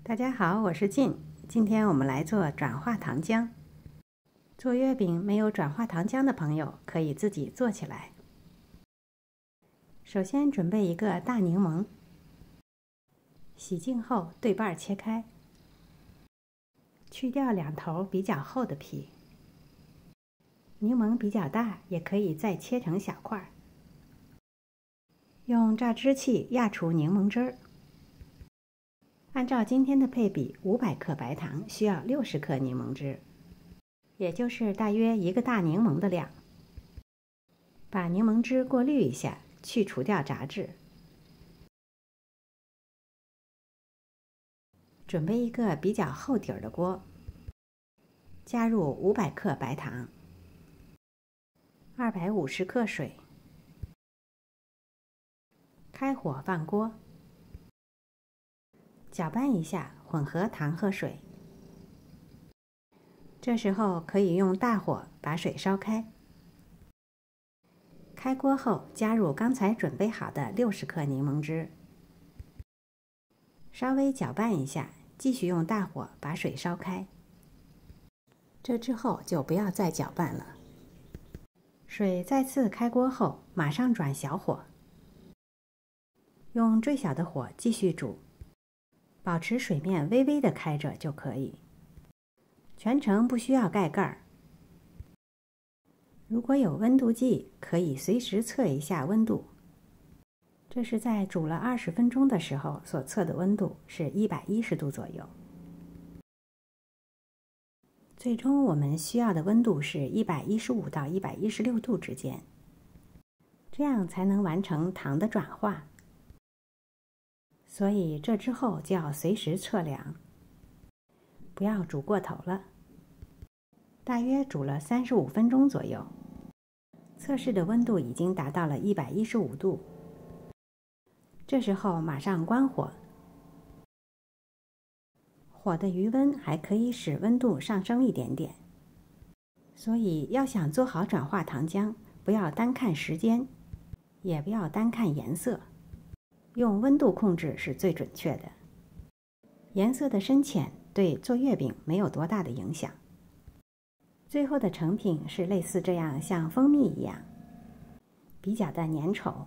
大家好，我是静。今天我们来做转化糖浆。做月饼没有转化糖浆的朋友，可以自己做起来。首先准备一个大柠檬，洗净后对半切开，去掉两头比较厚的皮。柠檬比较大，也可以再切成小块。用榨汁器压出柠檬汁儿。按照今天的配比，500克白糖需要60克柠檬汁，也就是大约1个大柠檬的量。把柠檬汁过滤一下，去除掉杂质。准备一个比较厚底儿的锅，加入500克白糖，250克水，开火放锅。搅拌一下，混合糖和水。这时候可以用大火把水烧开。开锅后，加入刚才准备好的60克柠檬汁，稍微搅拌一下，继续用大火把水烧开。这之后就不要再搅拌了。水再次开锅后，马上转小火，用最小的火继续煮。保持水面微微的开着就可以，全程不需要盖盖儿。如果有温度计，可以随时测一下温度。这是在煮了20分钟的时候所测的温度是110度左右。最终我们需要的温度是115到116度之间，这样才能完成糖的转化。所以这之后就要随时测量，不要煮过头了。大约煮了35分钟左右，测试的温度已经达到了115度。这时候马上关火，火的余温还可以使温度上升一点点。所以要想做好转化糖浆，不要单看时间，也不要单看颜色。用温度控制是最准确的，颜色的深浅对做月饼没有多大的影响。最后的成品是类似这样，像蜂蜜一样，比较的粘稠。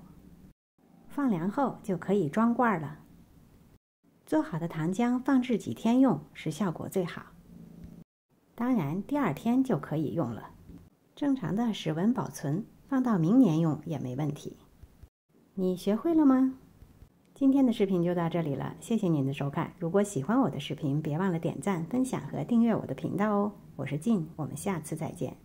放凉后就可以装罐了。做好的糖浆放置几天用是效果最好，当然第2天就可以用了。正常的室温保存，放到明年用也没问题。你学会了吗？今天的视频就到这里了，谢谢您的收看。如果喜欢我的视频，别忘了点赞、分享和订阅我的频道哦。我是静，我们下次再见。